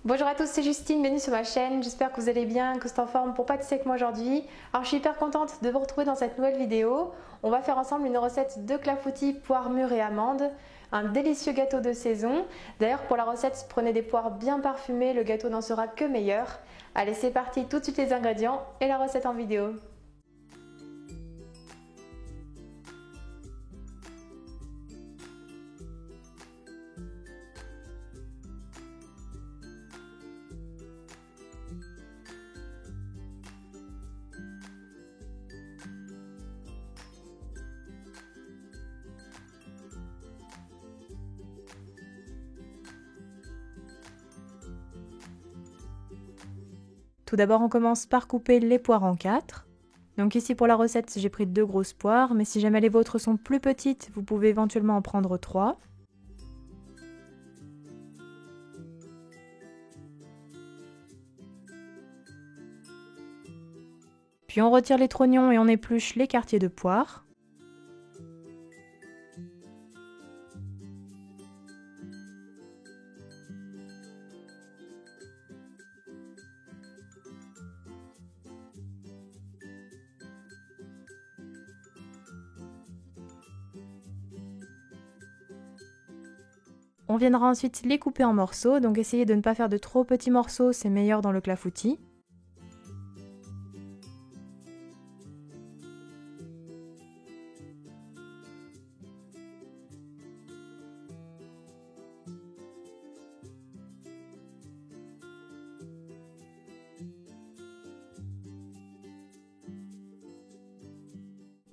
Bonjour à tous, c'est Justine, bienvenue sur ma chaîne, j'espère que vous allez bien, que vous êtes en forme pour pâtisser avec moi aujourd'hui. Alors je suis hyper contente de vous retrouver dans cette nouvelle vidéo. On va faire ensemble une recette de clafoutis, poires mûres et amandes, un délicieux gâteau de saison. D'ailleurs pour la recette, prenez des poires bien parfumées, le gâteau n'en sera que meilleur. Allez c'est parti, tout de suite les ingrédients et la recette en vidéo. Tout d'abord, on commence par couper les poires en 4. Donc ici pour la recette, j'ai pris 2 grosses poires, mais si jamais les vôtres sont plus petites, vous pouvez éventuellement en prendre 3. Puis on retire les trognons et on épluche les quartiers de poire. On viendra ensuite les couper en morceaux, donc essayez de ne pas faire de trop petits morceaux, c'est meilleur dans le clafoutis.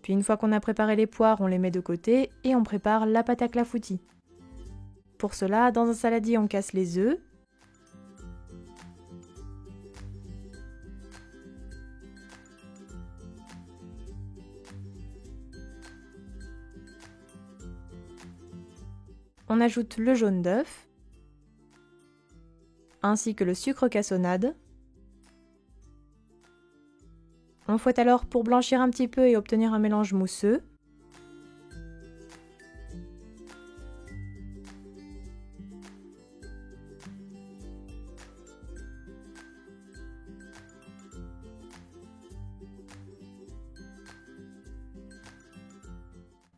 Puis une fois qu'on a préparé les poires, on les met de côté et on prépare la pâte à clafoutis. Pour cela, dans un saladier, on casse les œufs. On ajoute le jaune d'œuf, ainsi que le sucre cassonade. On fouette alors pour blanchir un petit peu et obtenir un mélange mousseux.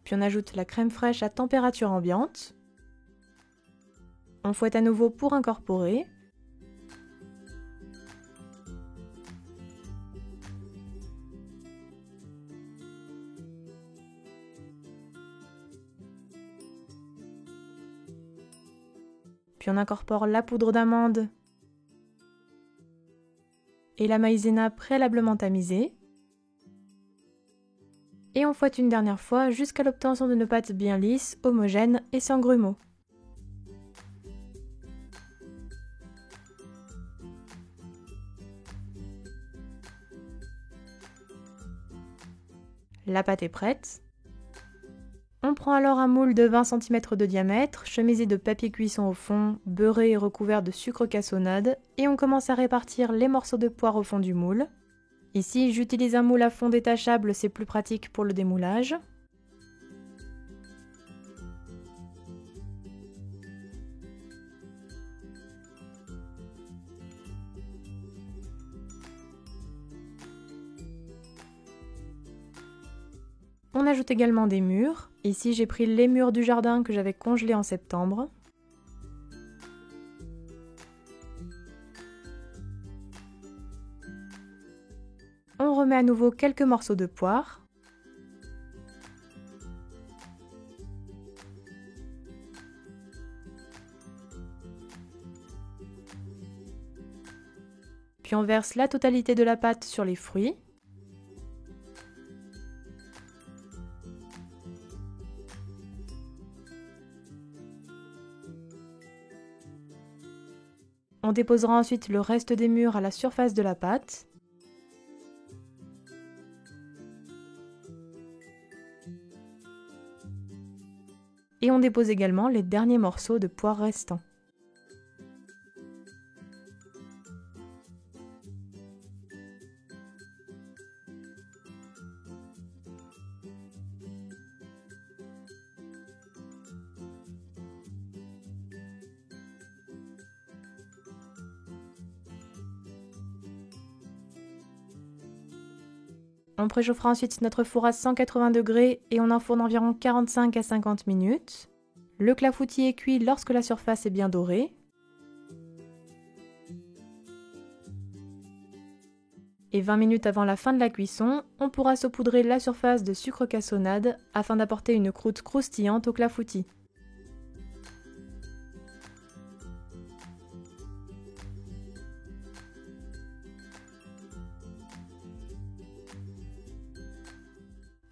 Puis on ajoute la crème fraîche à température ambiante. On fouette à nouveau pour incorporer. Puis on incorpore la poudre d'amande et la maïzena préalablement tamisée. Et on fouette une dernière fois jusqu'à l'obtention d'une pâte bien lisse, homogène et sans grumeaux. La pâte est prête. On prend alors un moule de 20 cm de diamètre, chemisé de papier cuisson au fond, beurré et recouvert de sucre cassonade, et on commence à répartir les morceaux de poire au fond du moule. Ici, j'utilise un moule à fond détachable, c'est plus pratique pour le démoulage. On ajoute également des mûres. Ici, j'ai pris les mûres du jardin que j'avais congelées en septembre. On remet à nouveau quelques morceaux de poire. Puis on verse la totalité de la pâte sur les fruits. On déposera ensuite le reste des mûres à la surface de la pâte. Et on dépose également les derniers morceaux de poire restants. On préchauffera ensuite notre four à 180 degrés et on enfourne environ 45 à 50 minutes. Le clafoutis est cuit lorsque la surface est bien dorée. Et 20 minutes avant la fin de la cuisson, on pourra saupoudrer la surface de sucre cassonade afin d'apporter une croûte croustillante au clafoutis.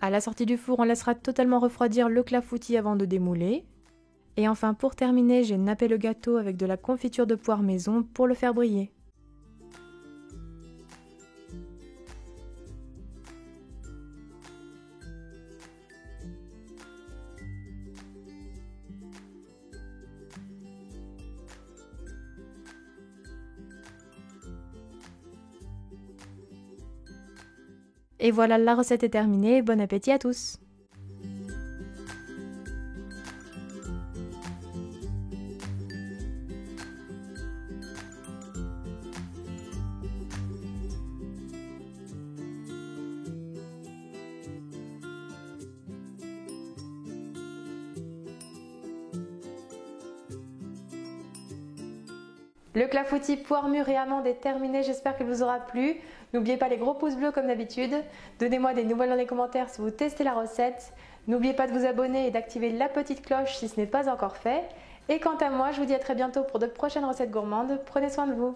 À la sortie du four, on laissera totalement refroidir le clafoutis avant de démouler. Et enfin, pour terminer, j'ai nappé le gâteau avec de la confiture de poire maison pour le faire briller. Et voilà, la recette est terminée, bon appétit à tous! Le clafoutis poire mûre et amande est terminé, j'espère qu'il vous aura plu. N'oubliez pas les gros pouces bleus comme d'habitude. Donnez-moi des nouvelles dans les commentaires si vous testez la recette. N'oubliez pas de vous abonner et d'activer la petite cloche si ce n'est pas encore fait. Et quant à moi, je vous dis à très bientôt pour de prochaines recettes gourmandes. Prenez soin de vous.